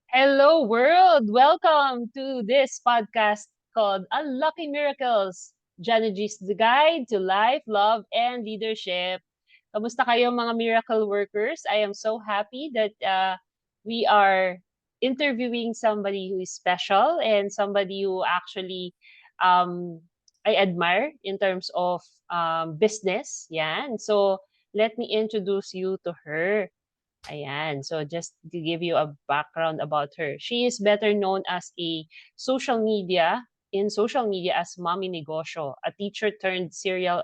Hello, world! Welcome to this podcast called Unlocking Miracles, Janagy's the Guide to Life, Love, and Leadership. Kamusta kayo mga miracle workers? I am so happy that we are interviewing somebody who is special and somebody who actually um, I admire in terms of business. Yan. So, let me introduce you to her. Ayan. So just to give you a background about her, she is better known as social media as Mommy Negosyo, a teacher turned serial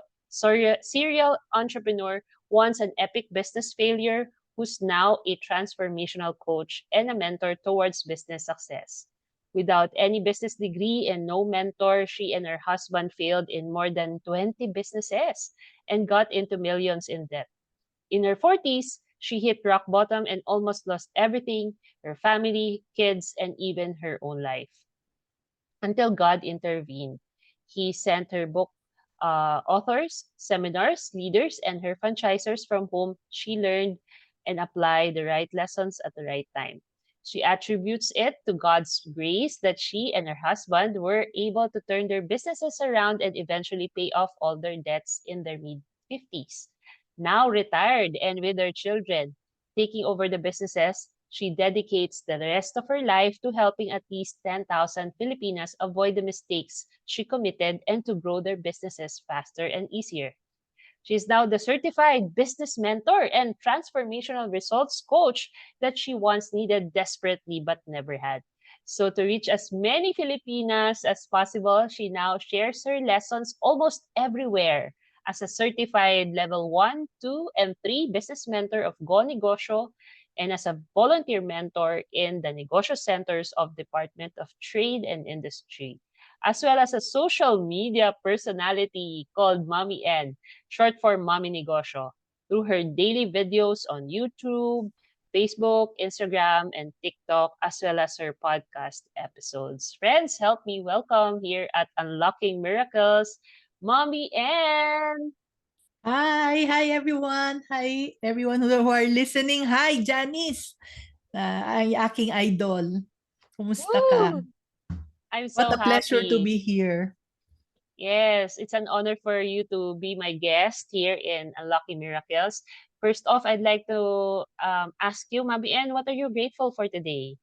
entrepreneur, once an epic business failure, who's now a transformational coach and a mentor towards business success. Without any business degree and no mentor, she and her husband failed in more than 20 businesses and got into millions in debt. In her 40s, she hit rock bottom and almost lost everything, her family, kids, and even her own life. Until God intervened. He sent her book authors, seminars, leaders, and her franchisors from whom she learned and applied the right lessons at the right time. She attributes it to God's grace that she and her husband were able to turn their businesses around and eventually pay off all their debts in their mid 50s. Now retired and with her children, taking over the businesses, she dedicates the rest of her life to helping at least 10,000 Filipinas avoid the mistakes she committed and to grow their businesses faster and easier. She is now the certified business mentor and transformational results coach that she once needed desperately but never had. So, to reach as many Filipinas as possible, she now shares her lessons almost everywhere as a certified level 1, 2, and 3 business mentor of Go Negosyo and as a volunteer mentor in the Negosyo Centers of Department of Trade and Industry, as well as a social media personality called Mommy N, short for Mommy Negosyo, through her daily videos on YouTube, Facebook, Instagram, and TikTok, as well as her podcast episodes. Friends, help me welcome here at Unlocking Miracles, Mommy N. Hi everyone. Hi everyone who are listening. Hi Janice, ang aking idol. Kumusta ka? Woo! I'm What so a pleasure to happy. be here. Yes, it's an honor for you to be my guest here in Unlocking Miracles. First off, I'd like to ask you, Mabi N, what are you grateful for today?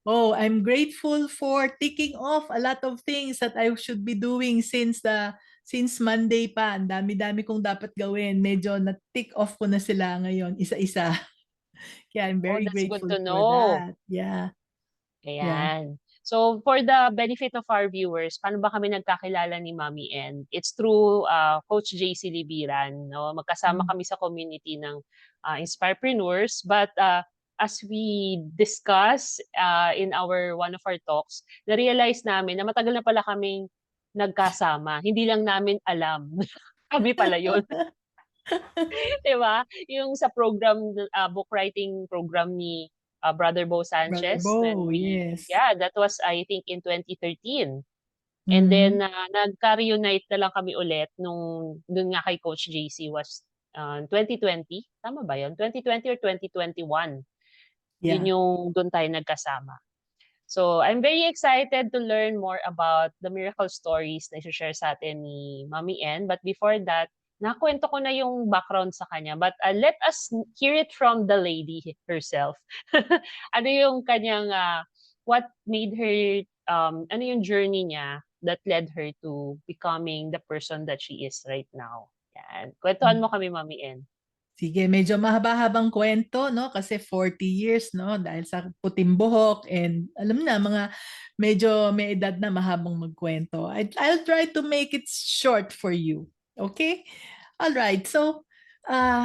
Oh, I'm grateful for ticking off a lot of things that I should be doing since Monday pa. Ang dami-dami kong dapat gawin. Medyo na-tick off ko na sila ngayon, isa-isa. Kaya I'm Oh, very that's good grateful to for know. that. Yeah. Yeah. Ayan. So, for the benefit of our viewers, paano ba kami nagkakilala ni Mami N? It's through Coach JC Libiran. No? Magkasama Mm. kami sa community ng Inspirepreneurs. But as we discuss in one of our talks, na-realize namin na matagal na pala kaming nagkasama. Hindi lang namin alam. Kami pala yun. Di ba? Yung sa book writing program ni Brother Bo Brother Sanchez, when Bo, yes. that was, I think, in 2013. And then, Mm. nagka-reunite na lang kami ulit dun nga kay Coach JC was 2020. Tama ba yun? 2020 or 2021. Yun Yeah. yung dun tayo nagkasama. So, I'm very excited to learn more about the miracle stories na i-share sa atin ni Mami N. But before that, nakwento ko na yung background sa kanya. But let us hear it from the lady herself. Ano yung kanyang, what made her, ano yung journey niya that led her to becoming the person that she is right now. Yan. Kwentuhan mo kami, Mami N. Sige, medyo mahaba-habang kwento, no? Kasi 40 years, no? Dahil sa puting buhok and alam na, mga medyo may edad na mahabang magkwento. I'll try to make it short for you. Okay? All right. So,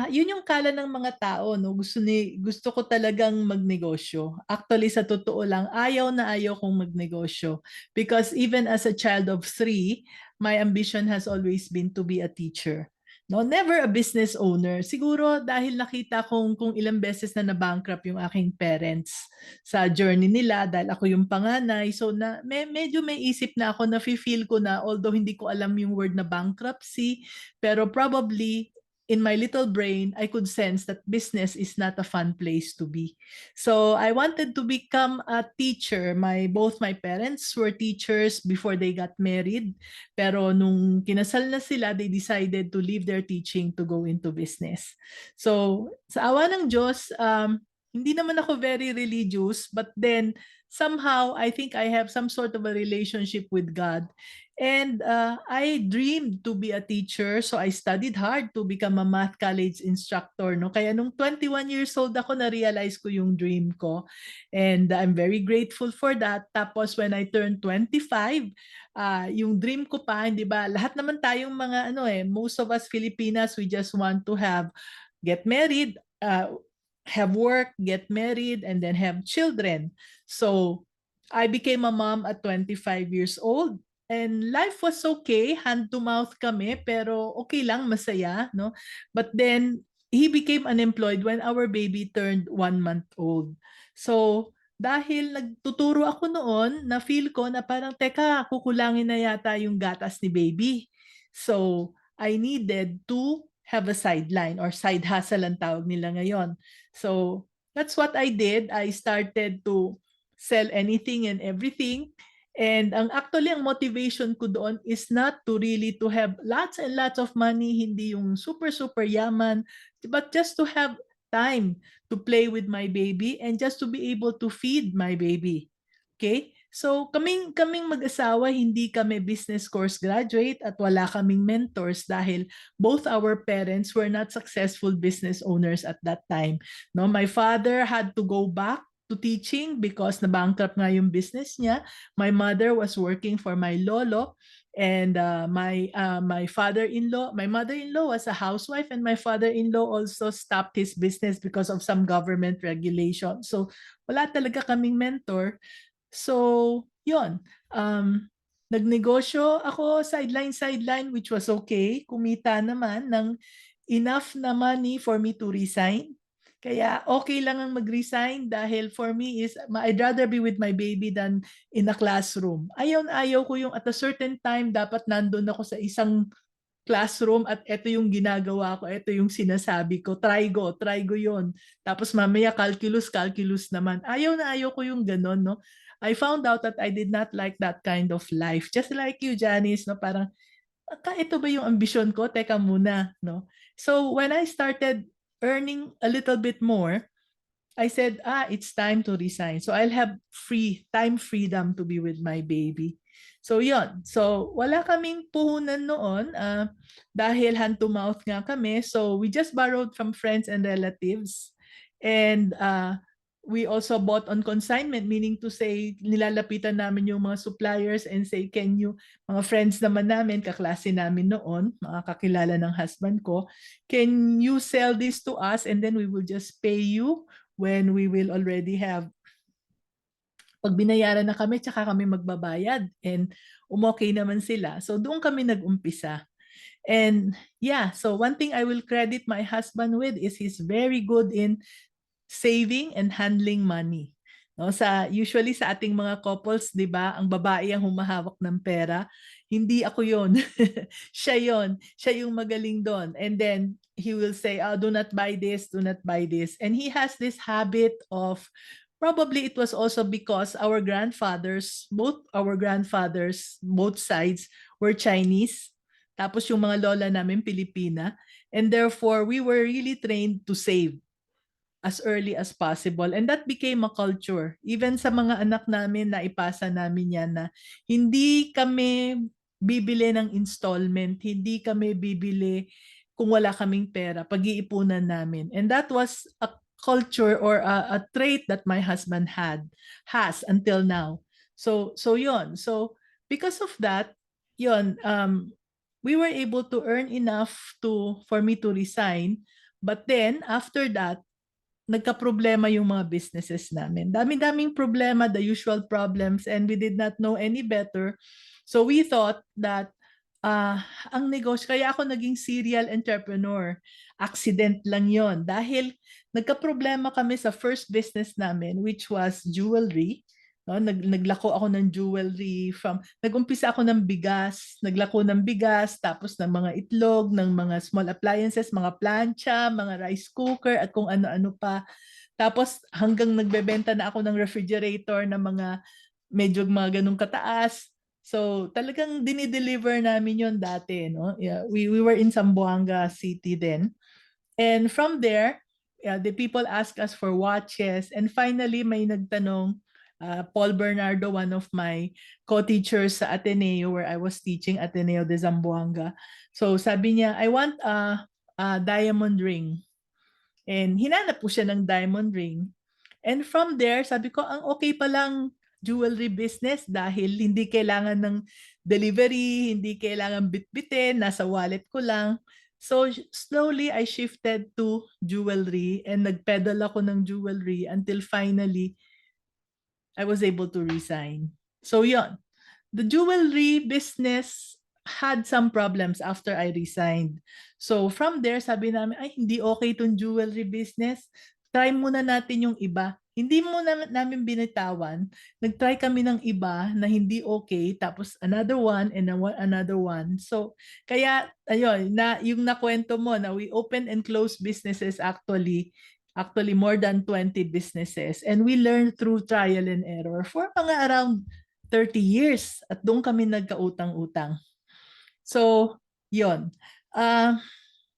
yun yung kala ng mga tao, no? Gusto ko talagang magnegosyo. Actually, sa totoo lang, ayaw na ayaw kong magnegosyo. Because even as a child of 3, my ambition has always been to be a teacher. No, never a business owner. Siguro dahil nakita kong kung ilang beses na na-bankrupt yung aking parents sa journey nila dahil ako yung panganay. So medyo may isip na ako na feel ko na although hindi ko alam yung word na bankruptcy, pero probably in my little brain, I could sense that business is not a fun place to be. So I wanted to become a teacher. Both my parents were teachers before they got married. Pero nung kinasal na sila, they decided to leave their teaching to go into business. So sa awa ng Diyos, hindi naman ako very religious, but then somehow I think I have some sort of a relationship with God. And I dreamed to be a teacher, so I studied hard to become a math college instructor. No? Kaya nung 21 years old ako, na-realize ko yung dream ko. And I'm very grateful for that. Tapos when I turned 25, yung dream ko pa, hindi ba, lahat naman tayong mga, most of us Filipinas, we just want to get married, have work, get married, and then have children. So I became a mom at 25 years old. And life was okay, hand to mouth kami, pero okay lang, masaya, no? But then he became unemployed when our baby turned 1 month old. So dahil nagtuturo ako noon, na feel ko na parang, teka, kukulangin na yata yung gatas ni baby. So I needed to have a sideline, or side hustle ang tawag nila ngayon. So that's what I did. I started to sell anything and everything. And actually ang motivation ko doon is not to really to have lots and lots of money, hindi yung super yaman, but just to have time to play with my baby and just to be able to feed my baby. Okay? So kaming mag-asawa, hindi kami business course graduate at wala kaming mentors dahil both our parents were not successful business owners at that time. No, my father had to go back to teaching because na-bankrupt nga yung business niya. My mother was working for my lolo, and my mother-in-law was a housewife, and my father-in-law also stopped his business because of some government regulation. So wala talaga kaming mentor. So yon, nagnegosyo ako sideline, which was okay. Kumita naman ng enough na money for me to resign. Kaya okay lang ang mag-resign dahil for me is I'd rather be with my baby than in a classroom. Ayaw ko yung at a certain time dapat nandun ako sa isang classroom at ito yung ginagawa ko, ito yung sinasabi ko, try go yon. Tapos mamaya calculus naman. Ayaw ko yung ganon, no? I found out that I did not like that kind of life. Just like you, Janice, no? Parang, ito ba yung ambisyon ko? Teka muna, no? So when I started earning a little bit more, I said, it's time to resign. So I'll have time freedom to be with my baby. So yon. So wala kaming puhunan noon dahil hand to mouth nga kami. So we just borrowed from friends and relatives. And we also bought on consignment, meaning to say, nilalapitan namin yung mga suppliers and say, can you, mga friends naman namin, kaklase namin noon, mga kakilala ng husband ko, can you sell this to us and then we will just pay you when we will already have, pag binayaran na kami, tsaka kami magbabayad. And umokay naman sila. So doon kami nag-umpisa. And yeah, so one thing I will credit my husband with is he's very good in saving and handling money. No, usually sa ating mga couples, 'di ba, ang babae ang humahawak ng pera. Hindi ako 'yon. Siya 'yon. Siya yung magaling doon. And then he will say, "Oh, do not buy this, do not buy this." And he has this habit of, probably it was also because both our grandfathers, both sides were Chinese. Tapos yung mga lola namin Pilipina, and therefore we were really trained to save as early as possible. And that became a culture. Even sa mga anak namin, na ipasa namin yan na hindi kami bibili ng installment, hindi kami bibili kung wala kaming pera, pag-iipunan namin. And that was a culture or a trait that my husband has until now. So yon. So because of that, yon, we were able to earn enough for me to resign. But then after that, nagka-problema yung mga businesses namin. Dami-daming problema, the usual problems, and we did not know any better. So we thought that ang negosyo, kaya ako naging serial entrepreneur. Accident lang yon dahil nagka-problema kami sa first business namin, which was jewelry. No? Naglako ako ng jewelry nag-umpisa ako ng bigas, naglako ng bigas, tapos ng mga itlog, ng mga small appliances, mga plancha, mga rice cooker, at kung ano-ano pa. Tapos hanggang nagbebenta na ako ng refrigerator na medyo mga ganung kataas. So talagang dinideliver namin yon dati, no? Yeah, we were in Zamboanga City then. And from there, the people ask us for watches. And finally, may nagtanong, Paul Bernardo, one of my co-teachers sa Ateneo where I was teaching, Ateneo de Zamboanga. So sabi niya, I want a diamond ring. And hinanap po siya ng diamond ring. And from there, sabi ko, ang okay pa lang jewelry business dahil hindi kailangan ng delivery, hindi kailangan bitbitin, nasa wallet ko lang. So slowly I shifted to jewelry and nagpedal ako ng jewelry until finally I was able to resign. So yon, the jewelry business had some problems after I resigned. So from there, sabi namin, ay hindi okay itong jewelry business. Try muna natin yung iba. Hindi muna namin binitawan. Nag-try kami ng iba na hindi okay. Tapos another one and another one. So kaya ayun, yung nakwento mo na we open and close businesses actually more than 20 businesses. And we learned through trial and error for mga around 30 years at doon kami nagkautang-utang. So, yon.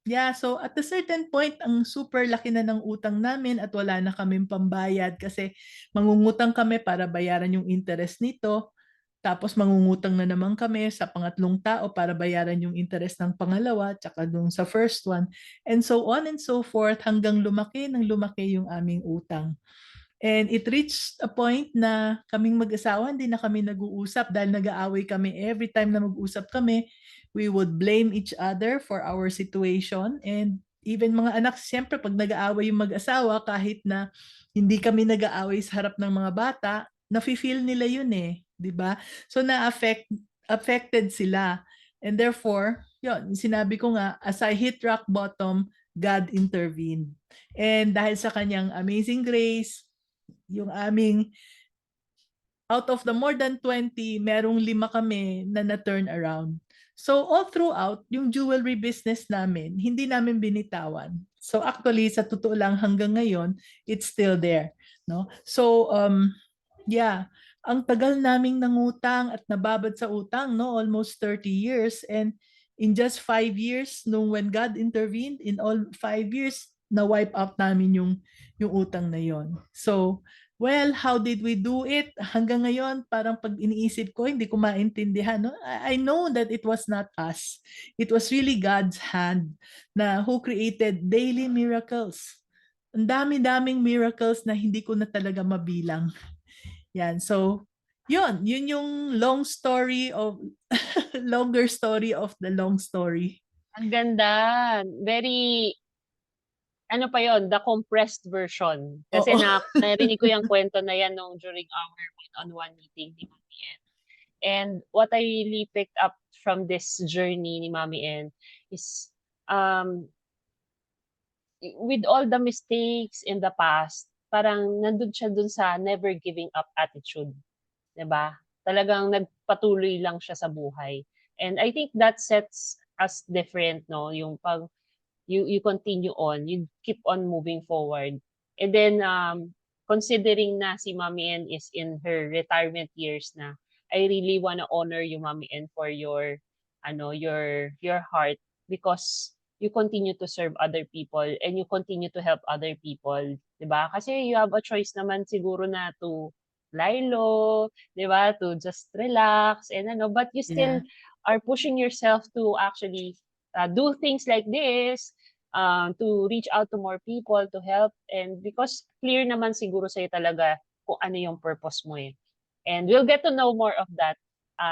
Yeah, so at a certain point, ang super laki na ng utang namin at wala na kaming pambayad kasi mangungutang kami para bayaran yung interest nito. Tapos mangungutang na naman kami sa pangatlong tao para bayaran yung interest ng pangalawa tsaka dun sa first one. And so on and so forth hanggang lumaki yung aming utang. And it reached a point na kaming mag-asawa, hindi na kami nag-uusap dahil nag-aaway kami. Every time na mag-usap kami, we would blame each other for our situation. And even mga anak, siyempre pag nag-aaway yung mag-asawa, kahit na hindi kami nag-aaway sa harap ng mga bata, nafe-feel nila yun eh. 'Di ba? So affected sila. And therefore, yun, sinabi ko nga, as I hit rock bottom, God intervened. And dahil sa kanyang amazing grace, yung aming out of the more than 20, merong 5 kami na na-turn around. So all throughout, yung jewelry business namin, hindi namin binitawan. So actually, sa totoo lang hanggang ngayon, it's still there. No? So yeah, ang tagal naming nangutang at nababad sa utang, no? Almost 30 years. And in just 5 years, nung when God intervened, in all 5 years, na-wipe out namin yung utang na yon. So, well, how did we do it? Hanggang ngayon, parang pag iniisip ko, hindi ko maintindihan. No? I know that it was not us. It was really God's hand na who created daily miracles. Ang dami-daming miracles na hindi ko na talaga mabilang. Yan. So, yun yung long story of longer story of the long story. Ang ganda. Very, ano pa yon, the compressed version. Kasi Oo. narinig ko yung kwento na yan nung during our one-on-one meeting ni Mami N. And what I really picked up from this journey ni Mami N is, with all the mistakes in the past, parang nandun siya dun sa never giving up attitude. 'Di ba? Talagang nagpatuloy lang siya sa buhay. And I think that sets us different, no? Yung pag you continue on, you keep on moving forward. And then considering na si Mommy N is in her retirement years na, I really wanna honor you, Mommy N, for your heart, because you continue to serve other people and you continue to help other people, 'di ba? Kasi you have a choice naman siguro na to lie low, 'di ba? To just relax and but you still Yeah. are pushing yourself to actually do things like this, to reach out to more people, to help, and because clear naman siguro sa'yo talaga kung ano yung purpose mo eh. And we'll get to know more of that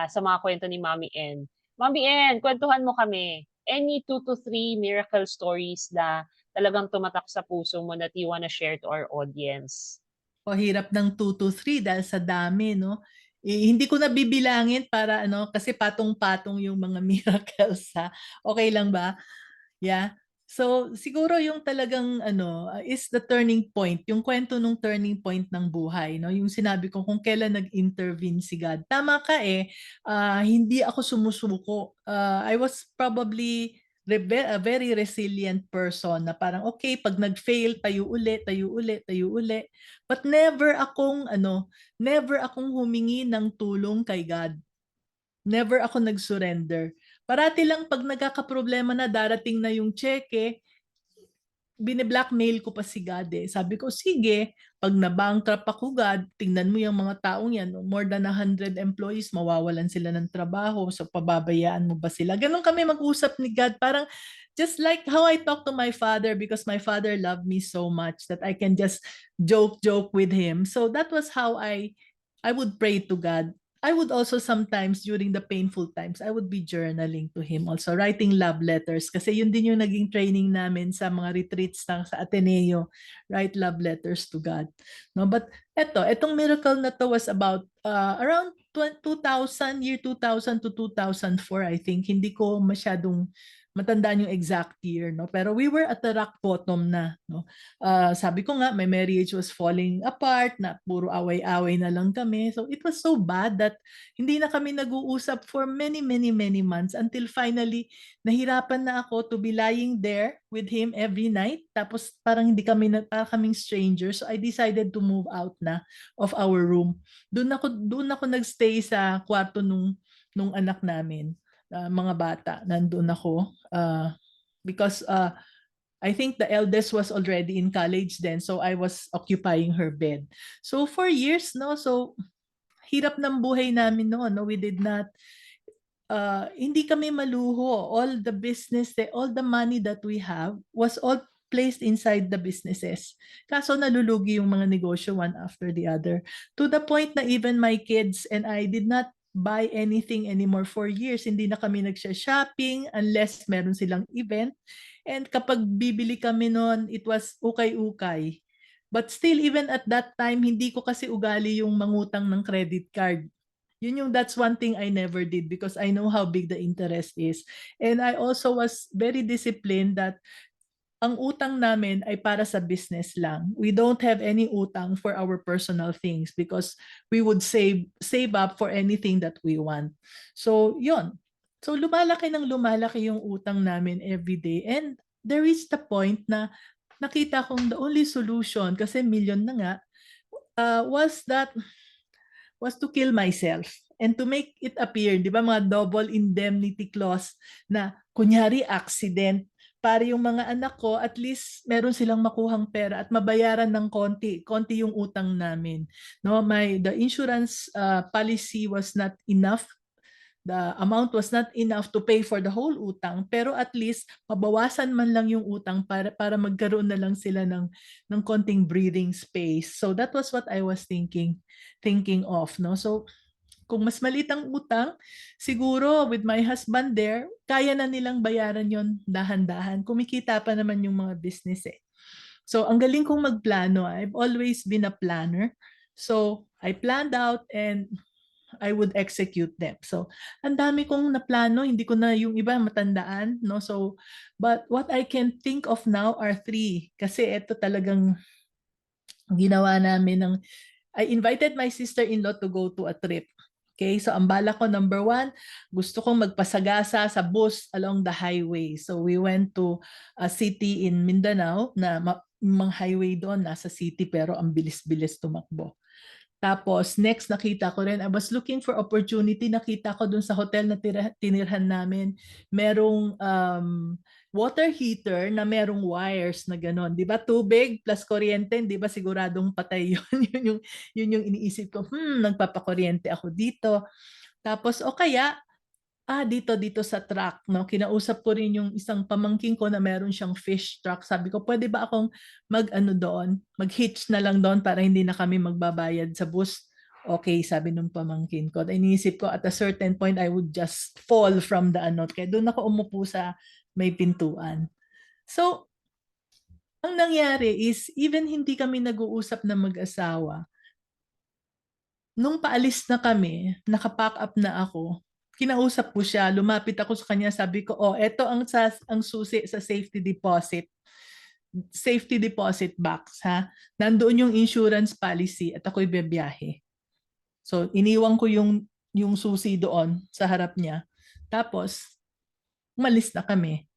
sa mga kwento ni Mommy N. Mommy N, kwentuhan mo kami. Any 2 to 3 miracle stories na talagang tumatak sa puso mo that you wanna share to our audience? O hirap ng 2 to 3 dahil sa dami, no? Hindi ko na bibilangin para kasi patong-patong yung mga miracles ha. Okay lang ba? Yeah. So, siguro yung talagang ano, is the turning point, yung kwento nung turning point ng buhay, no? Yung sinabi ko kung kailan nag-intervene si God. Tama ka eh, hindi ako sumusuko. I was probably a very resilient person na parang okay, pag nag-fail, tayo uli, tayo uli, tayo uli. But never akong humingi ng tulong kay God. Never ako nag-surrender. Parati lang pag nagkakaproblema na darating na yung cheque, bine-blackmail ko pa si God eh. Sabi ko, sige, pag na-bankrupt ako God, tingnan mo yung mga taong yan, no? More than 100 employees, mawawalan sila ng trabaho, so pababayaan mo ba sila? Ganon kami mag-usap ni God, parang just like how I talk to my father because my father loved me so much that I can just joke with him. So that was how I would pray to God. I would also sometimes during the painful times, I would be journaling to him also, writing love letters kasi yun din yung naging training namin sa mga retreats sa Ateneo, write love letters to God. No, but etong miracle na to was about around 2000, year 2000 to 2004, I think. Hindi ko masyadong matandaan yung exact year, no? Pero we were at the rock bottom na, no? Sabi ko nga, my marriage was falling apart, na puro away-away na lang kami. So it was so bad that hindi na kami nag-uusap for many, many, many months until finally, nahirapan na ako to be lying there with him every night. Tapos parang hindi kami, parang kaming strangers. So I decided to move out na of our room. Doon ako nagstay sa kwarto nung anak namin, mga bata. Nandun ako. Because I think the eldest was already in college then, so I was occupying her bed. So for years, no, so hirap ng buhay namin noon, no, we did not, hindi kami maluho. All the business, all the money that we have was all placed inside the businesses. Kaso nalulugi yung mga negosyo one after the other. To the point na even my kids and I did not buy anything anymore for years. Hindi na kami nagsha-shopping unless meron silang event. And kapag bibili kami noon, it was ukay-ukay. But still, even at that time, hindi ko kasi ugali yung mangutang ng credit card. That's one thing I never did because I know how big the interest is. And I also was very disciplined that ang utang namin ay para sa business lang. We don't have any utang for our personal things because we would save up for anything that we want. So, yun. So, lumalaki ng lumalaki yung utang namin every day. And there is the point na nakita kong the only solution, kasi million na nga, was to kill myself and to make it appear, di ba, mga double indemnity clause na kunyari accident, para yung mga anak ko at least meron silang makuhang pera at mabayaran ng konti yung utang namin. No, the insurance policy was not enough. The amount was not enough to pay for the whole utang, pero at least mabawasan man lang yung utang para magkaroon na lang sila ng konting breathing space. So that was what I was thinking of, no? So kung mas maliit ang utang, siguro with my husband there, kaya na nilang bayaran yon dahan-dahan. Kumikita pa naman yung mga business eh. So ang galing kong magplano. I've always been a planner. So I planned out and I would execute them. So, ang dami kong naplano, hindi ko na yung iba matandaan, no? So, but what I can think of now are three. Kasi ito talagang ginawa namin I invited my sister-in-law to go to a trip. Okay, so ang bala ko, number one, gusto kong magpasagasa sa bus along the highway. So we went to a city in Mindanao na mga highway doon, nasa city pero ang bilis-bilis tumakbo. Tapos, next nakita ko rin, I was looking for opportunity, nakita ko dun sa hotel na tinirhan namin, merong water heater na merong wires na gano'n. Di ba, tubig plus kuryente, di ba siguradong patay yun. yun yung iniisip ko, nagpapakuryente ako dito. Tapos, o kaya, dito sa truck, no? Kinausap ko rin yung isang pamangkin ko na meron siyang fish truck. Sabi ko, pwede ba akong mag-hitch na lang doon para hindi na kami magbabayad sa bus? Okay, sabi nung pamangkin ko. Iniisip ko, at a certain point, I would just fall from the Kaya doon ako umupo sa may pintuan. So, ang nangyari is, even hindi kami nag-uusap na mag-asawa, nung paalis na kami, nakapack up na ako, kinausap ko siya, lumapit ako sa kanya, sabi ko, oh, eto ang susi sa safety deposit box, ha? Nandoon yung insurance policy at ako'y bebiyahe. So, iniwan ko yung susi doon sa harap niya. Tapos, umalis na kami.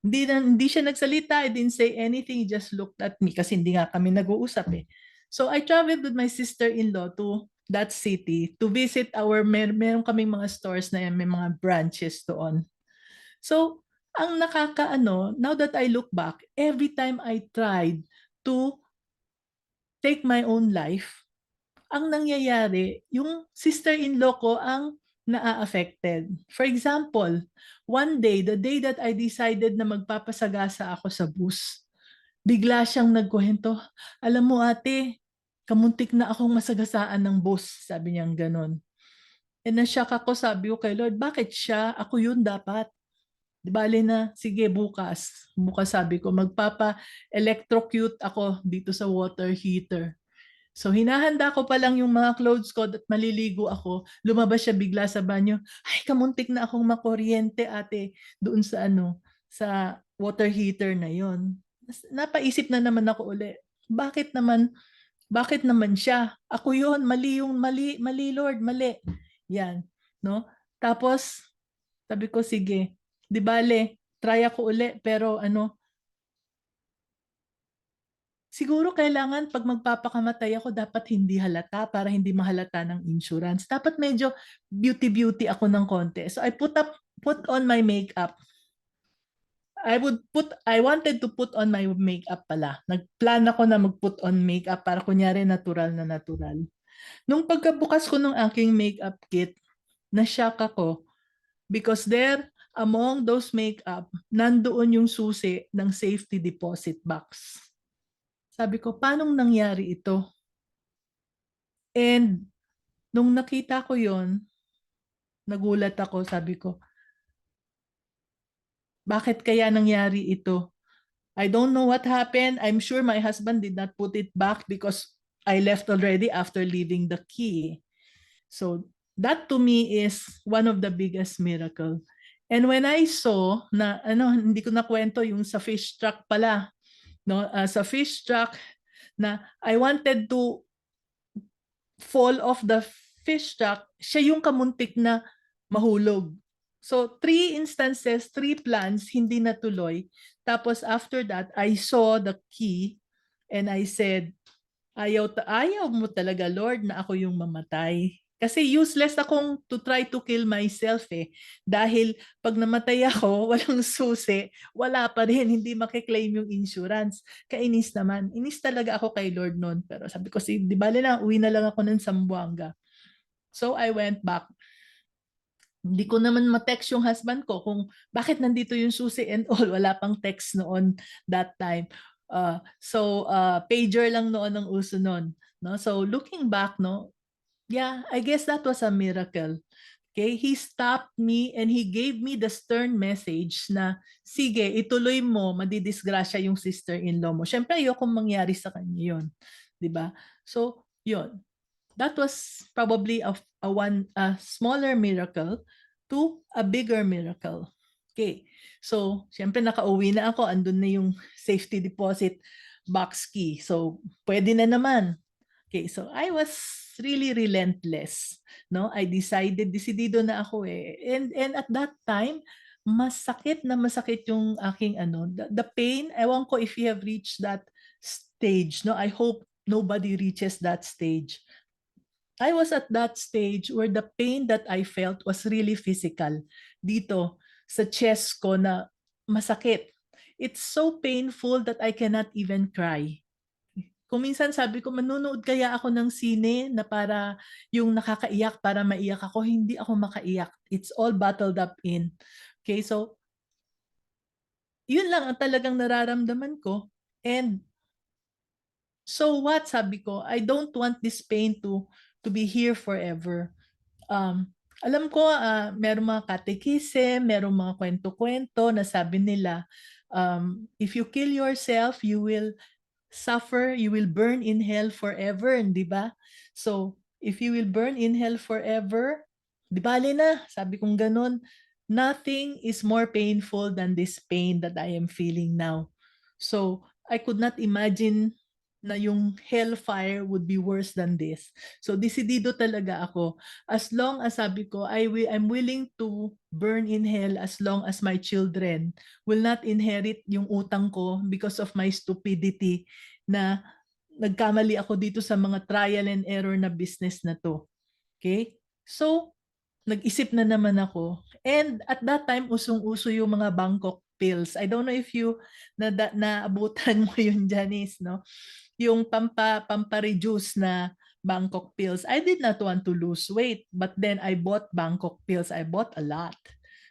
Hindi siya nagsalita. I didn't say anything. He just looked at me kasi hindi nga kami nag-uusap eh. So, I traveled with my sister-in-law to that city to visit meron kaming mga stores na yan, may mga branches doon. So, ang now that I look back, every time I tried to take my own life, ang nangyayari, yung sister-in-law ko ang naa-affected. For example, one day, the day that I decided na magpapasagasa ako sa bus, bigla siyang nagkwento, alam mo ate, kamuntik na akong masagasaan ng bus, sabi niyang ganon. And na-shock ako, sabi ko kay Lord, bakit siya? Ako yun dapat. Di bale na, sige bukas. Bukas sabi ko, magpapa-electrocute ako dito sa water heater. So hinahanda ko pa lang yung mga clothes ko at maliligo ako. Lumabas siya bigla sa banyo. Ay, kamuntik na akong makuryente ate doon sa sa water heater na yon. Napaisip na naman ako uli. Bakit naman siya? Ako yon, mali Lord, mali. Yan, no? Tapos sabi ko sige, di bale, try ako uli pero siguro kailangan pag magpapakamatay ako, dapat hindi halata para hindi mahalata ng insurance. Dapat medyo beauty ako ng konti. So I put on my makeup. I wanted to put on my makeup pala. Nagplan ako na mag-put on makeup para kunyari natural na natural. Nung pagkabukas ko ng aking makeup kit, na-shock ako because there among those makeup, nandoon yung susi ng safety deposit box. Sabi ko, paanong nangyari ito? And nung nakita ko yon, nagulat ako, sabi ko, bakit kaya nangyari ito? I don't know what happened. I'm sure my husband did not put it back because I left already after leaving the key. So that to me is one of the biggest miracle. And when I saw na hindi ko nakwento yung sa fish truck pala, no, sa fish truck na I wanted to fall off the fish truck, siya yung kamuntik na mahulog. So 3 instances, 3 plans, hindi natuloy. Tapos after that, I saw the key and I said, ayaw mo talaga Lord na ako yung mamatay. Kasi useless akong to try to kill myself eh. Dahil pag namatay ako, walang susi, wala pa rin, hindi makiklaim yung insurance. Kainis naman. Inis talaga ako kay Lord noon. Pero sabi ko, di bale na, uwi na lang ako ng Zamboanga. So I went back. Hindi ko naman ma-text yung husband ko kung bakit nandito yung susi and all. Wala pang text noon that time. Pager lang noon ang uso noon. No? So looking back, no, yeah, I guess that was a miracle. Okay, he stopped me and he gave me the stern message na, sige, ituloy mo, madidisgrasya yung sister-in-law mo. Siyempre, ayokong mangyari sa kanya yun. Diba? So, yun. That was probably a smaller miracle to a bigger miracle. Okay. So, siyempre nakauwi na ako. Andun na yung safety deposit box key. So, pwede na naman. Okay, so I was really relentless, no? I decided, decidido na ako eh. And at that time, masakit yung aking the pain. Ewan ko if you have reached that stage, no? I hope nobody reaches that stage. I was at that stage where the pain that I felt was really physical. Dito sa chest ko na masakit. It's so painful that I cannot even cry. Kung minsan sabi ko, manunood kaya ako ng sine na para yung nakakaiyak para maiyak ako, hindi ako makaiyak. It's all bottled up in. Okay, so yun lang ang talagang nararamdaman ko. And so what, sabi ko, I don't want this pain to be here forever. Alam ko, merong mga catechism, merong mga kwento-kwento na sabi nila, if you kill yourself, you will suffer, you will burn in hell forever, di ba? So, if you will burn in hell forever, Di bale na, sabi kong ganun. Nothing is more painful than this pain that I am feeling now. So, I could not imagine na yung hellfire would be worse than this. So, desidido talaga ako. As long as sabi ko, I'm willing to burn in hell as long as my children will not inherit yung utang ko because of my stupidity na nagkamali ako dito sa mga trial and error na business na to. Okay? So, nag-isip na naman ako. And at that time, usong-uso yung mga Bangkok pills. I don't know if you naabutan mo yun, Janice, no? Yung pampa-reduce na Bangkok pills. I did not want to lose weight, but then I bought Bangkok pills. I bought a lot,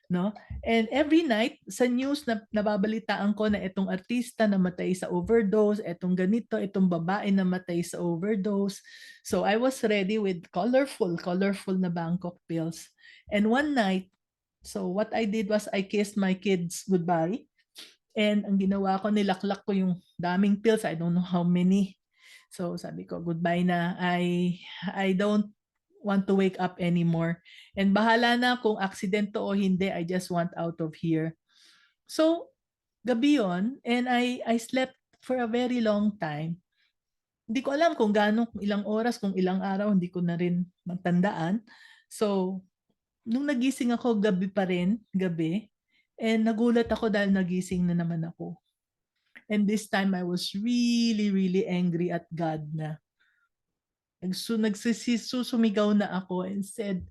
no? And every night sa news na nababalitaan ko na itong artista namatay sa overdose, itong ganito, itong babae namatay sa overdose. So I was ready with colorful na Bangkok pills. And one night, so what I did was I kissed my kids goodbye. And ang ginawa ko, nilaklak ko yung daming pills. I don't know how many. So sabi ko, goodbye na. I don't want to wake up anymore. And bahala na kung aksidente o hindi, I just want out of here. So, gabi yon, and I slept for a very long time. Hindi ko alam kung gaano, kung ilang oras, kung ilang araw, hindi ko na rin matandaan. So, nung nagising ako, gabi, and nagulat ako dahil nagising na naman ako. And this time, I was really, really angry at God na. Nagsusumigaw na ako and said,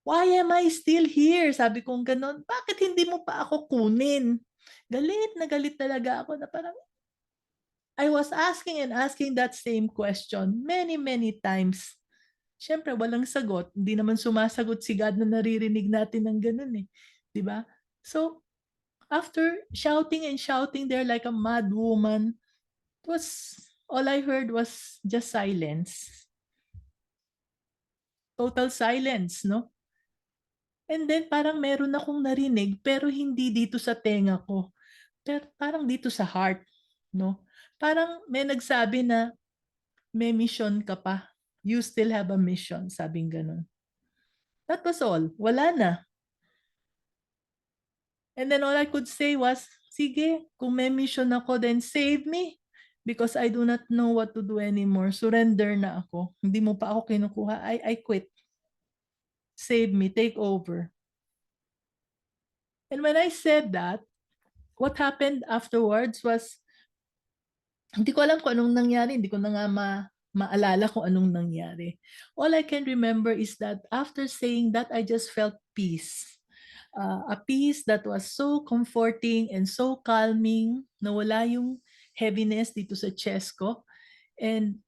why am I still here? Sabi kong ganon, bakit hindi mo pa ako kunin? Galit na galit talaga ako na parang, I was asking and asking that same question many, many times. Siyempre, walang sagot. Hindi naman sumasagot si God na naririnig natin ng ganun eh. Di ba? So, after shouting and shouting there like a mad woman, all I heard was just silence. Total silence, no? And then parang meron akong narinig pero hindi dito sa tenga ko. Pero parang dito sa heart, no? Parang may nagsabi na may mission ka pa. You still have a mission, sabing ganun. That was all. Wala na. And then all I could say was, sige, kung may mission ako, then save me. Because I do not know what to do anymore. Surrender na ako. Hindi mo pa ako kinukuha. I quit. Save me. Take over. And when I said that, what happened afterwards was, hindi ko alam kung anong nangyari. Hindi ko na nga maalala kung anong nangyari. All I can remember is that after saying that, I just felt peace. A peace that was so comforting and so calming. Nawala yung heaviness dito sa chest ko. And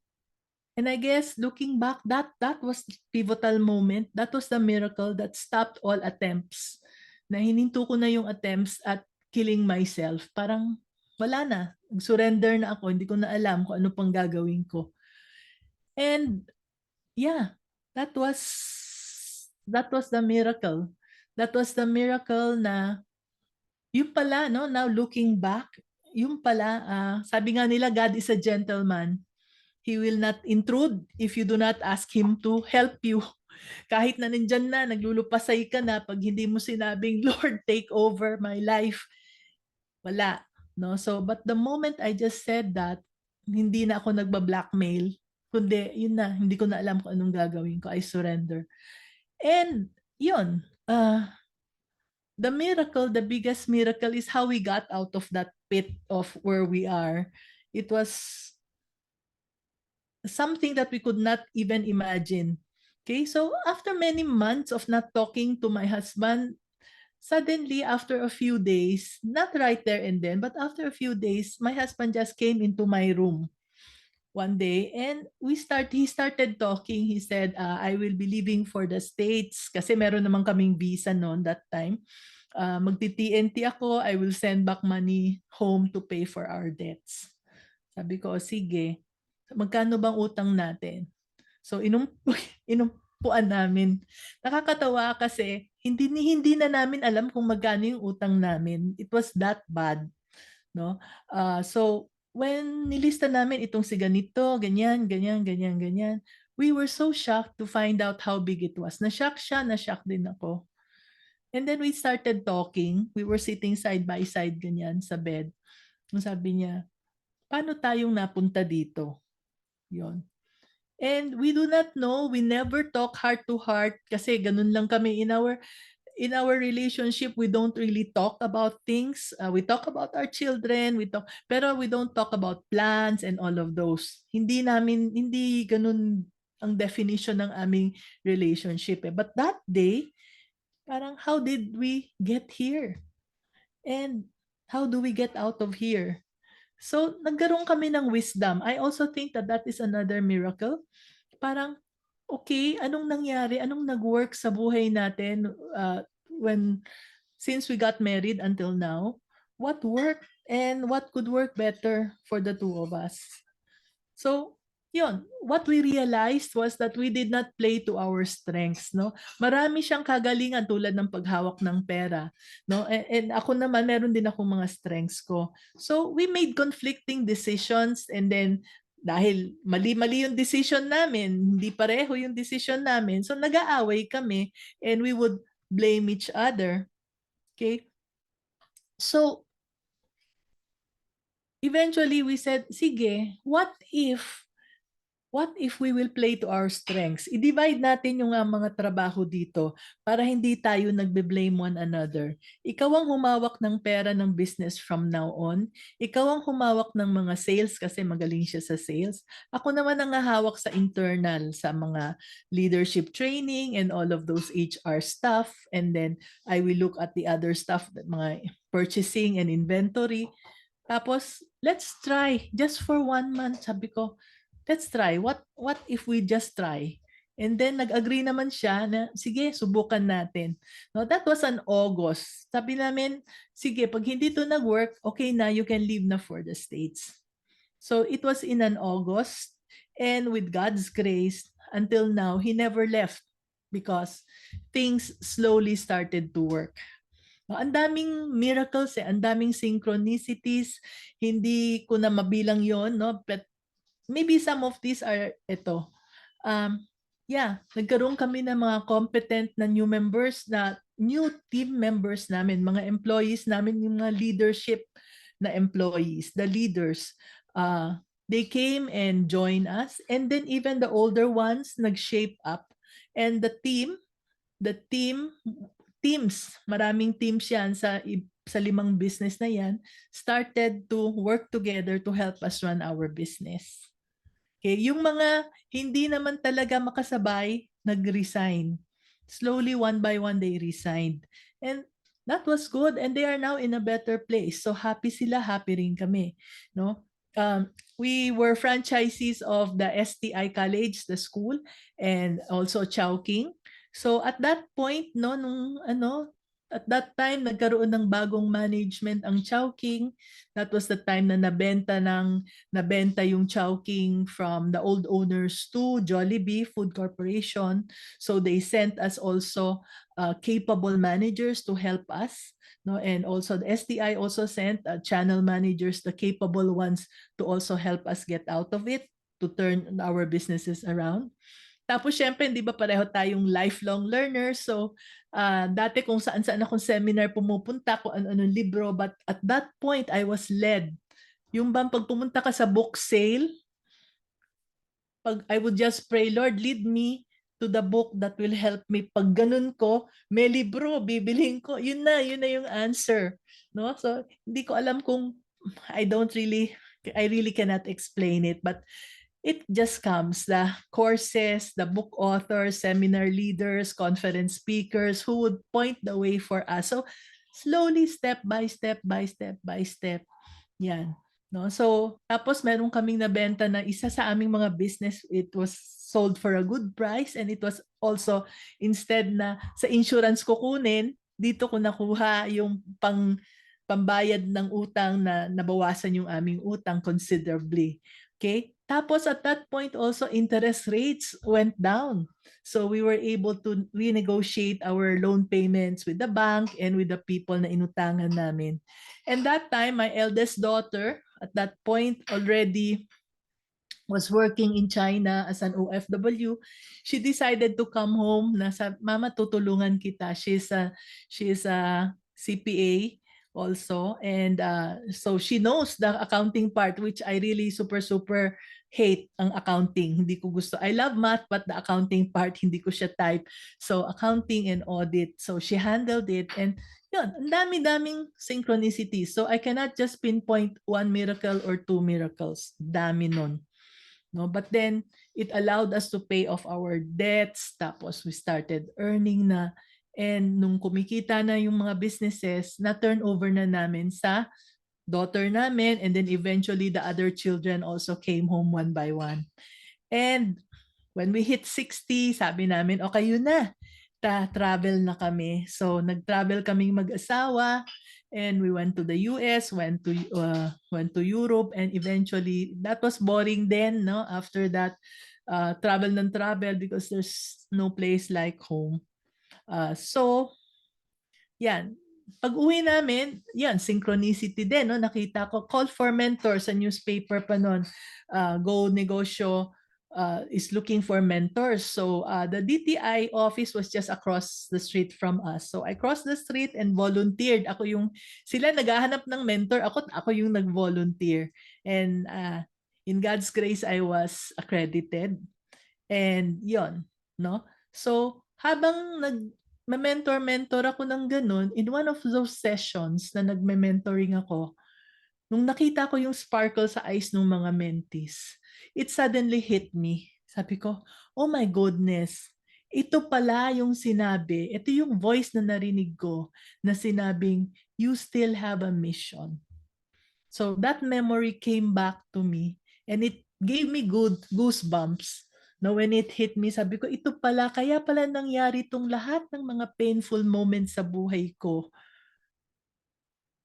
I guess looking back, that was the pivotal moment. That was the miracle that stopped all attempts. Na hininto ko na yung attempts at killing myself. Parang wala na. Surrender na ako. Hindi ko na alam kung ano pang gagawin ko. And yeah, that was the miracle. That was the miracle na yung pala, no, now looking back, yung pala, sabi nga nila, God is a gentleman. He will not intrude if you do not ask Him to help you. Kahit na nandyan na, naglulupasay ka na, pag hindi mo sinabing, Lord, take over my life, wala. No? So, but the moment I just said that, hindi na ako nagba-blackmail, kundi, yun na, hindi ko na alam kung anong gagawin ko. I surrender. And, yun, the miracle, the biggest miracle is how we got out of that pit of where we are. It was something that we could not even imagine. Okay, so after many months of not talking to my husband, suddenly after a few days, not right there and then, but after a few days, my husband just came into my room one day and he started talking. He said, I will be leaving for the States kasi meron naman kaming visa noon that time. Magti-TNT ako, I will send back money home to pay for our debts. Sabi ko, sige, magkano bang utang natin? So, inumpuan namin. Nakakatawa kasi hindi na namin alam kung magkano yung utang namin. It was that bad. No? So, when nilista namin itong si ganito, ganyan, we were so shocked to find out how big it was. Na-shock siya, na-shock din ako. And then we started talking. We were sitting side by side ganyan sa bed. Sabi niya, paano tayong napunta dito? Yon. And we do not know, we never talk heart to heart kasi ganun lang kami in our relationship. We don't really talk about things. We talk about our children, pero we don't talk about plans and all of those. Hindi ganun ang definition ng aming relationship. But that day, parang how did we get here? And how do we get out of here? So, nagkaroon kami ng wisdom. I also think that that is another miracle. Parang, okay, anong nangyari? Anong nag-work sa buhay natin since we got married until now? What worked and what could work better for the two of us? So, yun, what we realized was that we did not play to our strengths, no? Marami siyang kagalingan tulad ng paghawak ng pera, no? And ako naman, meron din akong mga strengths ko. So, we made conflicting decisions, and then dahil mali-mali yung decision namin, hindi pareho yung decision namin, so nag-aaway kami and we would blame each other. Okay? So, eventually we said, sige, what if we will play to our strengths? I-divide natin yung mga trabaho dito para hindi tayo nagbe-blame one another. Ikaw ang humawak ng pera ng business from now on. Ikaw ang humawak ng mga sales kasi magaling siya sa sales. Ako naman ang hahawak sa internal, sa mga leadership training and all of those HR stuff. And then I will look at the other stuff, mga purchasing and inventory. Tapos, let's try just for 1 month. Sabi ko, let's try. What if we just try? And then nag-agree naman siya na, sige, subukan natin. No, that was on August. Sabi namin, sige, pag hindi to nag-work, okay na, you can leave na for the States. So it was in an August, and with God's grace, until now, he never left because things slowly started to work. Ang daming miracles ang daming synchronicities. Hindi ko na mabilang yon, no? But maybe some of these are ito. Nagkaroon kami ng mga competent na new team members namin, mga employees namin, yung mga leadership na employees, the leaders. They came and joined us, and then even the older ones nag-shape up, and the teams, maraming teams yan sa 5 business na yan, started to work together to help us run our business. Okay, yung mga hindi naman talaga makasabay, nag-resign. Slowly, one by one, they resigned. And that was good, and they are now in a better place. So happy sila, happy rin kami. No? We were franchisees of the STI College, the school, and also Chowking. So at that point, no, at that time, nagkaroon ng bagong management ang Chowking. That was the time na nabenta yung Chowking from the old owners to Jollibee Food Corporation. So they sent us also capable managers to help us. No? And also the STI also sent channel managers, the capable ones, to also help us get out of it, to turn our businesses around. Tapos syempre, hindi ba pareho tayong lifelong learners? So, dati kung saan-saan akong seminar pumupunta, kung ano-anong libro, but at that point, I was led. Yung bang pag pumunta ka sa book sale, I would just pray, Lord, lead me to the book that will help me. Pag ganun ko, may libro, bibilhin ko. Yun na yung answer. No? So, hindi ko alam kung, I really cannot explain it, but it just comes. The courses, the book authors, seminar leaders, conference speakers who would point the way for us. So slowly, step by step. Yan. No? So tapos meron kaming nabenta na isa sa aming mga business. It was sold for a good price, and it was also, instead na sa insurance ko kunin, dito ko nakuha yung pambayad ng utang na nabawasan yung aming utang considerably. Okay? Tapos at that point also, interest rates went down. So we were able to renegotiate our loan payments with the bank and with the people na inutangan namin. And that time, my eldest daughter, at that point already was working in China as an OFW, she decided to come home na mama tutulungan kita. She's a CPA also, and so she knows the accounting part, which I really super hate ang accounting. Hindi ko gusto. I love math, but the accounting part hindi ko siya type. So accounting and audit. So she handled it, and yun, ang dami-daming synchronicity. So I cannot just pinpoint one miracle or two miracles. Dami nun. No, but then it allowed us to pay off our debts, tapos we started earning na, and nung kumikita na yung mga businesses, na turnover na namin sa daughter namin, and then eventually the other children also came home one by one. And when we hit 60, sabi namin, okay, yun na, travel na kami. So nag-travel kaming mag-asawa, and we went to the US, went to Europe, and eventually that was boring then, no? After that, travel ng travel because there's no place like home. So yan, pag-uwi namin, yan, synchronicity din, no? Nakita ko, call for mentor sa newspaper pa noon. Go Negosyo is looking for mentors. So the DTI office was just across the street from us. So I crossed the street and volunteered. Sila naghahanap ng mentor, ako yung nag-volunteer. And in God's grace, I was accredited. And yon, no? So habang mentor ako ng ganun, in one of those sessions na nagme-mentoring ako, nung nakita ko yung sparkle sa eyes ng mga mentees, it suddenly hit me. Sabi ko, oh my goodness, ito pala yung sinabi, ito yung voice na narinig ko na sinabing, you still have a mission. So that memory came back to me, and it gave me good goosebumps. No, when it hit me, sabi ko, ito pala, kaya pala nangyari itong lahat ng mga painful moments sa buhay ko.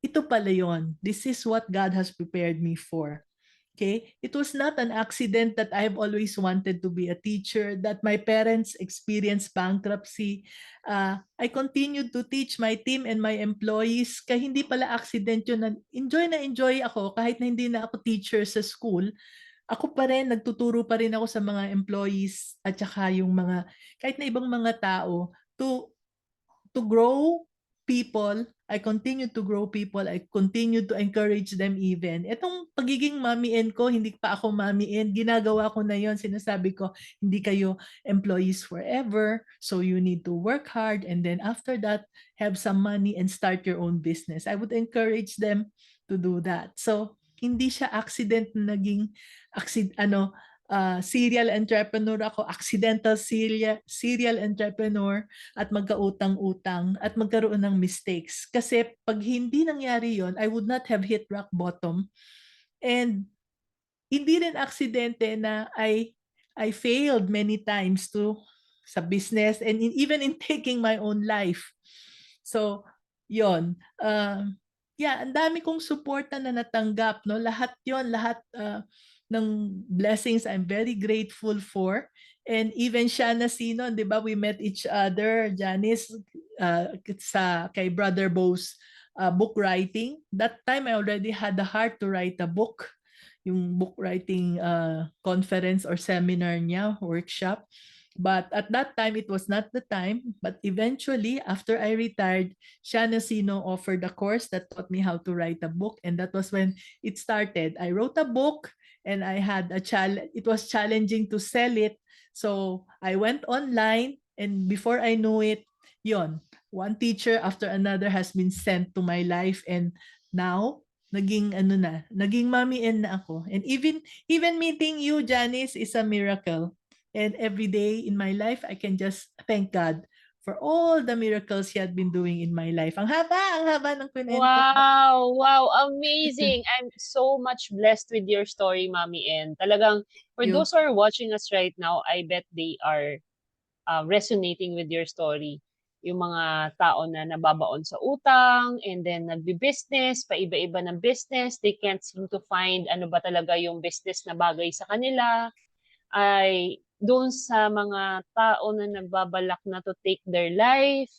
Ito pala yon. This is what God has prepared me for. Okay? It was not an accident that I've always wanted to be a teacher, that my parents experienced bankruptcy. I continued to teach my team and my employees. Kaya hindi pala accident yun. Na enjoy ako kahit na hindi na ako teacher sa school. Ako pa rin, nagtuturo pa rin ako sa mga employees at saka yung mga, kahit na ibang mga tao, to grow people. I continue to grow people. I continue to encourage them even. Itong pagiging mommy end ko, hindi pa ako mommy end. Ginagawa ko na yon. Sinasabi ko, hindi kayo employees forever. So you need to work hard. And then after that, have some money and start your own business. I would encourage them to do that. So hindi siya accident na naging serial entrepreneur ako, accidental serial entrepreneur, at magkautang-utang at magkaroon ng mistakes. Kasi pag hindi nangyari yon, I would not have hit rock bottom. And hindi rin aksidente na I failed many times sa business and even in taking my own life. So, yon. Ang dami kong suporta na natanggap, no? Lahat ng blessings I'm very grateful for. And even siya na sino, 'di ba? We met each other, Janice, kay Brother Bo's book writing. That time I already had the heart to write a book, yung book writing conference or seminar niya, workshop. But at that time, it was not the time. But eventually, after I retired, siya na sino offered a course that taught me how to write a book. And that was when it started. I wrote a book, and I had a challenge. It was challenging to sell it. So I went online, and before I knew it, yon, one teacher after another has been sent to my life. And now, naging mommy and na ako. And even meeting you, Janice, is a miracle. And every day in my life, I can just thank God for all the miracles He had been doing in my life. Ang haba ng kwento. Wow, amazing. I'm so much blessed with your story, Mommy N. Talagang, for those who are watching us right now, I bet they are resonating with your story. Yung mga tao na nababaon sa utang, and then nagbi-business, paiba-iba ng business, they can't seem to find ano ba talaga yung business na bagay sa kanila. Ay doon sa mga tao na nagbabalak na to take their life,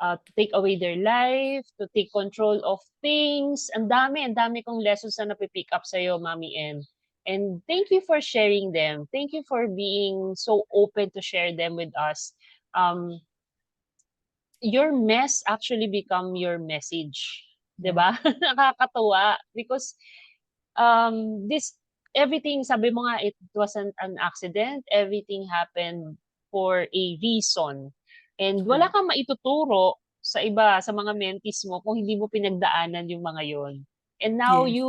to take away their life, to take control of things. Ang dami kong lessons na napipick up sa'yo, Mami M. And thank you for sharing them. Thank you for being so open to share them with us. Um, your mess actually become your message. 'Di Yeah. ba? Nakakatuwa because this everything sabi mo nga it wasn't an accident, everything happened for a reason. And wala Correct. kang maituturo sa iba, sa mga mentees mo kung hindi mo pinagdaanan yung mga yon. And now Yes.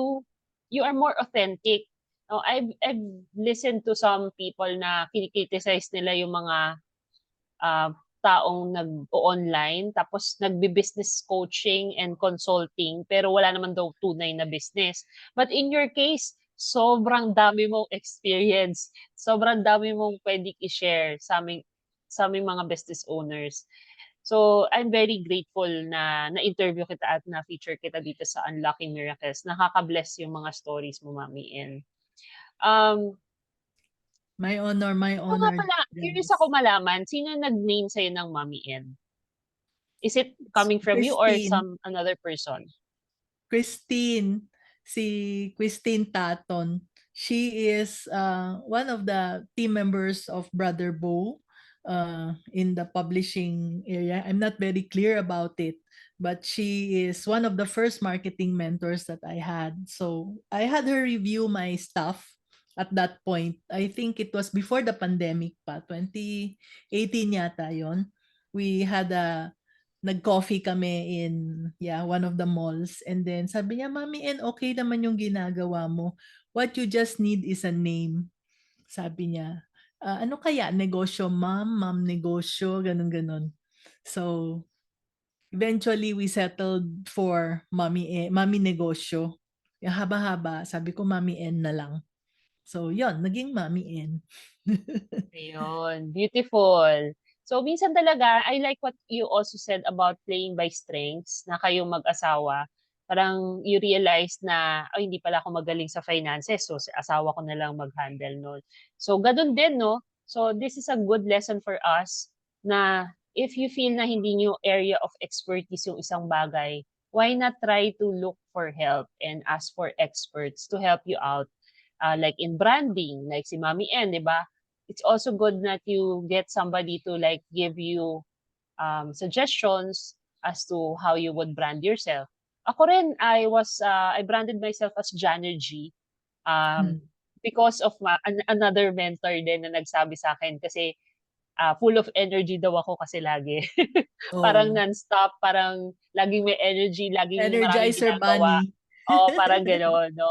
you are more authentic. Oh, I've listened to some people na kinikriticize nila yung mga ah, taong nag-o-online tapos nagbi-business coaching and consulting pero wala naman daw tunay na business. But in your case, sobrang dami mong experience. Sobrang dami mong pwedeng i-share sa aming mga business owners. So, I'm very grateful na na-interview kita at na-feature kita dito sa Unlocking Miracles. Nakaka-bless yung mga stories mo, Mami. And um, My ito nga honor, pala, curious ako Dennis. malaman, sino nag-name sa'yo ng Mommy N? Is it It's coming from you or Christine. some another person? Christine, si Christine Taton. She is one of the team members of Brother Bo in the publishing area. I'm not very clear about it, but she is one of the first marketing mentors that I had. So I had her review my stuff at that point. I think it was before the pandemic pa, 2018 yata yon. We had a nag-coffee kami in one of the malls, and then sabi niya, "Mami, and okay naman yung ginagawa mo. What you just need is a name." Sabi niya. Ano kaya negosyo, ma'am negosyo, ganun ganon. So eventually we settled for Mami Negosyo. Yung haba-haba, sabi ko Mami N na lang. So yon, naging Mami N. Ayun, beautiful. So, minsan talaga, I like what you also said about playing by strengths, na kayong mag-asawa. Parang you realize na, ay, hindi pala ako magaling sa finances, so si asawa ko na lang mag-handle nun. So, ganun din, no? So, this is a good lesson for us na if you feel na hindi nyo area of expertise yung isang bagay, why not try to look for help and ask for experts to help you out? Like in branding, like si Mami N, di ba? It's also good that you get somebody to like give you suggestions as to how you would brand yourself. Ako rin, I branded myself as Janergy um, because of another mentor din na nagsabi sa akin kasi full of energy daw ako kasi lagi. Parang Oh, non-stop, parang laging may energy, laging maraming Energizer ginagawa. Bunny. Oo, parang gano'n, no?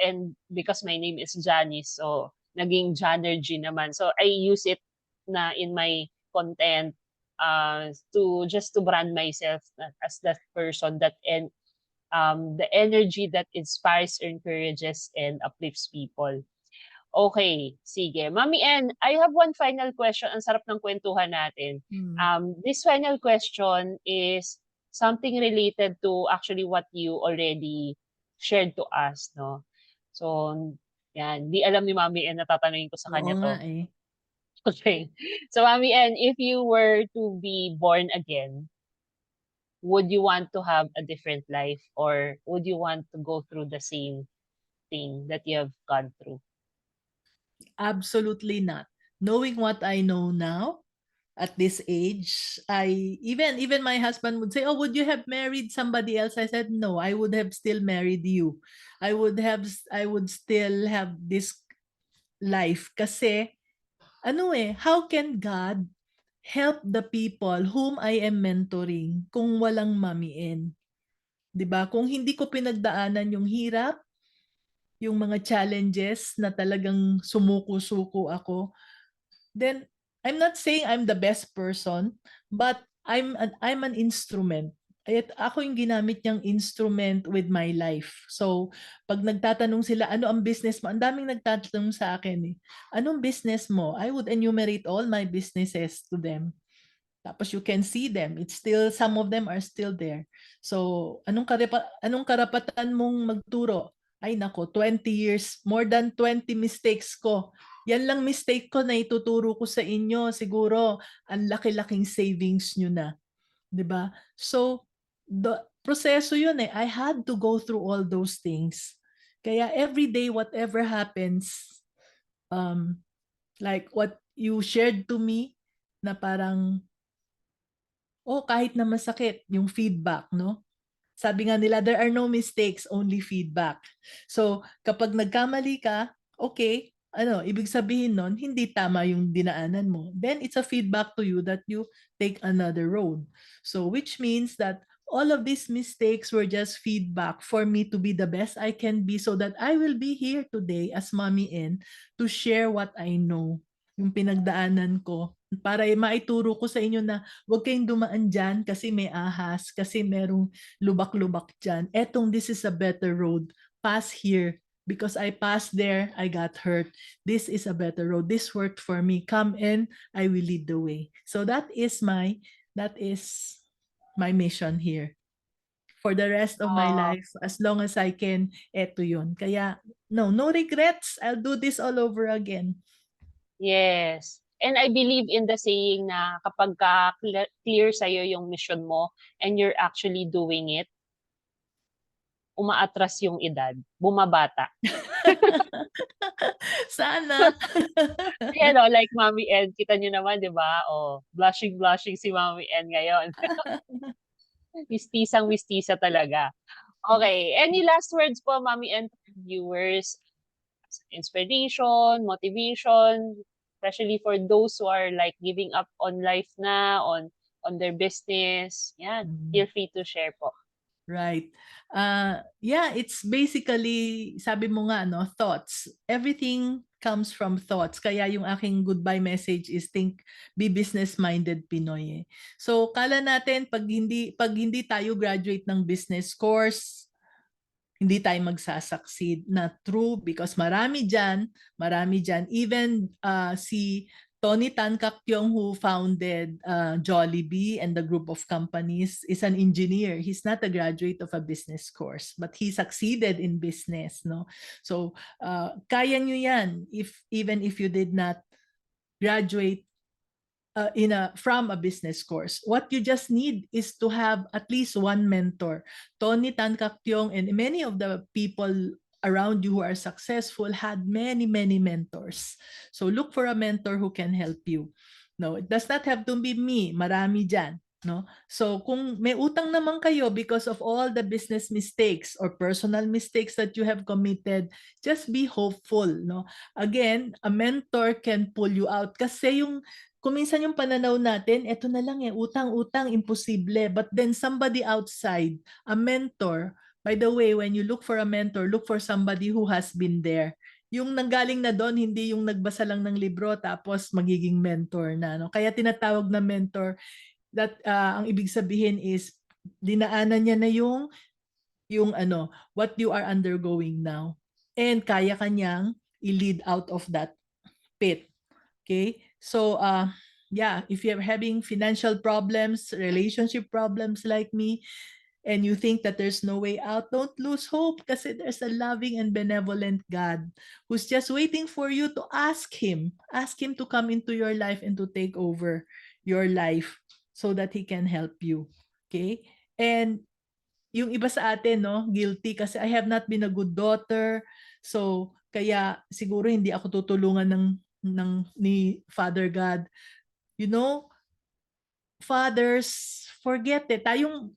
And because my name is Janice, so naging Janergy naman. So I use it na in my content to just to brand myself as that person that and the energy that inspires, encourages, and uplifts people. Okay, sige. Mami N, I have one final question. Ang sarap ng kwentuhan natin. Hmm. This final question is something related to actually what you already shared to us, no? So, yan. Di alam ni Mami N na tatanungin ko sa Oo kanya nga to. eh. Okay. So, Mami N, if you were to be born again, would you want to have a different life or would you want to go through the same thing that you have gone through? Absolutely not. Knowing what I know now at this age, I even my husband would say, "Oh, would you have married somebody else?" I said, "No, I would have still married you. I would still have this life kasi how can God help the people whom I am mentoring kung walang mamiin?" 'Di ba? Kung hindi ko pinagdaanan yung hirap, yung mga challenges na talagang sumuko-suko ako, then I'm not saying I'm the best person, but I'm an instrument. At ako yung ginamit niyang instrument with my life. So, pag nagtatanong sila, ano ang business mo? Ang daming nagtatanong sa akin eh. Anong business mo? I would enumerate all my businesses to them. Tapos you can see them. It's still, some of them are still there. So, anong karapatan mong magturo? Ay nako, 20 years, more than 20 mistakes ko. Yan lang mistake ko na ituturo ko sa inyo. Siguro, ang laki-laking savings nyo na. 'Di ba? So, the proseso yun eh. I had to go through all those things. Kaya every day, whatever happens, like what you shared to me, na parang, oh, kahit na masakit, yung feedback, no? Sabi nga nila, there are no mistakes, only feedback. So, kapag nagkamali ka, okay, ibig sabihin nun, hindi tama yung dinaanan mo. Then, it's a feedback to you that you take another road. So, which means that all of these mistakes were just feedback for me to be the best I can be so that I will be here today as Mommy N to share what I know, yung pinagdaanan ko, para maituro ko sa inyo na huwag kayong dumaan dyan kasi may ahas, kasi merong lubak-lubak dyan. Etong this is a better road. Pass here. Because I passed there, I got hurt. This is a better road. This worked for me. Come in, I will lead the way. So that is my mission here. For the rest of my Oh, life, as long as I can, eto yun. Kaya, no regrets. I'll do this all over again. yes. And I believe in the saying na kapag clear sa'yo yung mission mo and you're actually doing it, umaatras yung edad, bumabata. Sana. Ayan o, like Mommy N, kita niyo naman, di ba? Oh, blushing si Mommy N ngayon. Mistisang-mistisa talaga. Okay, any last words po, Mommy N, viewers? Inspiration, motivation, especially for those who are like giving up on life na, on their business. Yan, feel free to share po. Right. Yeah, it's basically, sabi mo nga, no, thoughts. Everything comes from thoughts. Kaya yung aking goodbye message is be business-minded Pinoy. So, kala natin pag hindi tayo graduate ng business course, hindi tayo magsasucceed. Na true, because marami dyan, even si Tony Tan Kak Tiong, who founded Jollibee and the group of companies, is an engineer. He's not a graduate of a business course, but he succeeded in business, no? So, kaya nyo yan even if you did not graduate from a business course. What you just need is to have at least one mentor. Tony Tan Kak Tiong and many of the people around you who are successful had many mentors. So look for a mentor who can help you. No, it does not have to be me. Marami dyan. No? So kung may utang naman kayo because of all the business mistakes or personal mistakes that you have committed, just be hopeful. No? Again, a mentor can pull you out kasi kung minsan yung pananaw natin, eto na lang utang-utang, imposible. But then somebody outside, a mentor, by the way, when you look for a mentor, look for somebody who has been there. Yung nanggaling na doon, hindi yung nagbasa lang ng libro tapos magiging mentor na. No? Kaya tinatawag na mentor, that ang ibig sabihin is, dinaanan niya na yung what you are undergoing now. And kaya kanyang i-lead out of that pit. Okay? So, yeah, if you're having financial problems, relationship problems like me, and you think that there's no way out, don't lose hope kasi there's a loving and benevolent God who's just waiting for you to ask Him. Ask Him to come into your life and to take over your life so that He can help you. Okay? And yung iba sa atin, no, guilty kasi I have not been a good daughter. So, kaya siguro hindi ako tutulungan ni Father God. You know, fathers, forget it. Tayong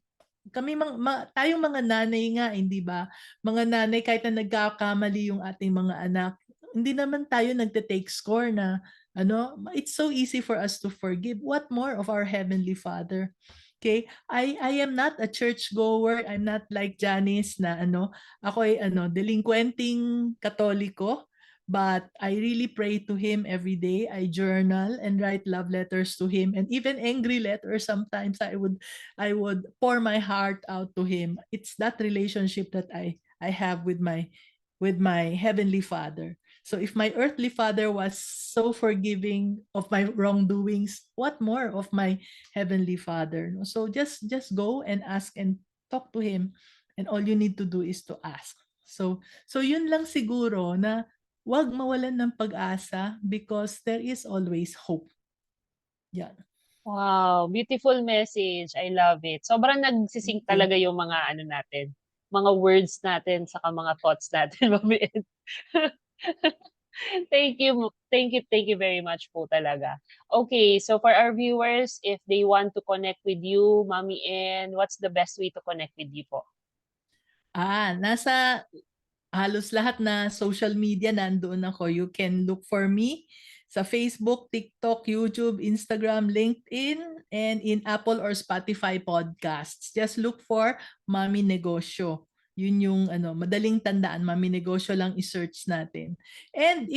mga nanay nga, hindi ba? Mga nanay, kahit na nagkakamali yung ating mga anak, hindi naman tayo nagte-take score na, it's so easy for us to forgive. What more of our Heavenly Father? Okay? I am not a church goer. I'm not like Janice na ako ay delinquenting Katoliko. But I really pray to Him every day. I journal and write love letters to Him, and even angry letters. Sometimes I would pour my heart out to Him. It's that relationship that I have with my Heavenly Father. So if my earthly father was so forgiving of my wrongdoings, what more of my Heavenly Father? So just go and ask and talk to Him, and all you need to do is to ask. So yun lang siguro, na wag mawalan ng pag-asa because there is always hope. Yan. Wow, beautiful message. I love it. Sobrang nagsisink Thank you. talaga yung mga natin, mga words natin saka mga thoughts natin, Mami N. Thank you very much po talaga. Okay, so for our viewers, if they want to connect with you, Mami N, what's the best way to connect with you po? Nasa halos lahat na social media nandoon ako. You can look for me sa Facebook, TikTok, YouTube, Instagram, LinkedIn, and in Apple or Spotify podcasts. Just look for Mami Negosyo. Yun yung madaling tandaan, Mami Negosyo lang i-search natin. And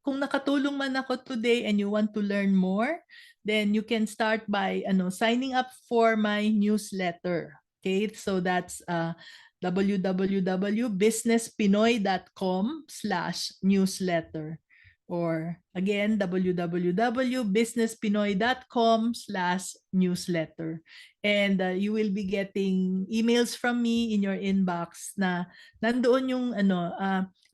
kung nakatulong man ako today and you want to learn more, then you can start by signing up for my newsletter. Okay? So that's www.businesspinoy.com/newsletter, or again www.businesspinoy.com/newsletter, and you will be getting emails from me in your inbox na nandoon yung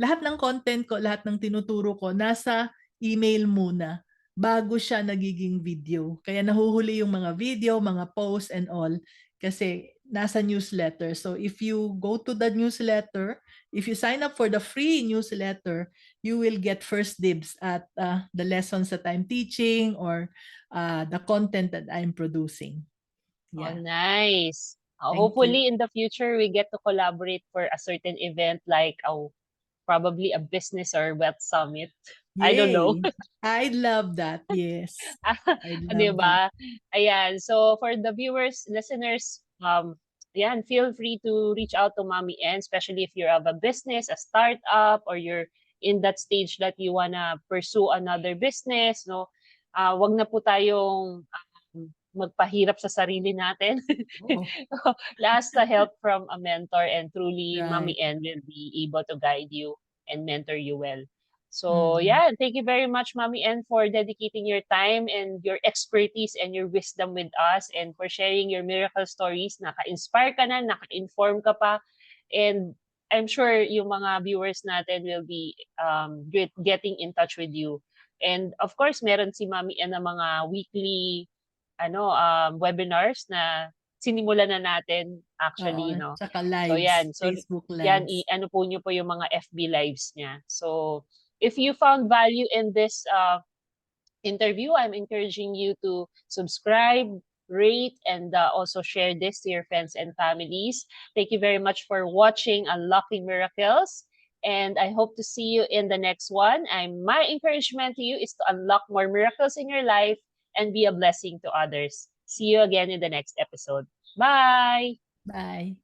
lahat ng content ko, lahat ng tinuturo ko nasa email muna bago siya nagiging video. Kaya nahuhuli yung mga video, mga posts and all kasi nasa newsletter. So if you go to the newsletter, if you sign up for the free newsletter, you will get first dibs at the lessons that I'm teaching or the content that I'm producing. Oh, Yeah. nice. Thank you. Hopefully in the future we get to collaborate for a certain event like probably a business or wealth summit. I don't know. Yay. I love that. Yes. I Di love that. ba? Ayan. So for the viewers, listeners, ayan, feel free to reach out to Mommy N, especially if you have a business, a startup, or you're in that stage that you wanna pursue another business, no? Wag na po tayong magpahirap sa sarili natin. Oh, Ask the help from a mentor, and truly right. Mommy N will be able to guide you and mentor you well. So Mm. yeah, thank you very much, Mommy N, for dedicating your time and your expertise and your wisdom with us, and for sharing your miracle stories. Naka-inspire ka na, naka-inform ka pa, and I'm sure yung mga viewers natin will be getting in touch with you. And of course, meron si Mommy N na mga weekly webinars na sinimulan na natin actually, Oo, no. tsaka So lives, yan, so Facebook yan lives. ano po niyo po yung mga FB lives niya. So if you found value in this interview, I'm encouraging you to subscribe, rate, and also share this to your friends and families. Thank you very much for watching Unlocking Miracles. And I hope to see you in the next one. My encouragement to you is to unlock more miracles in your life and be a blessing to others. See you again in the next episode. Bye! Bye.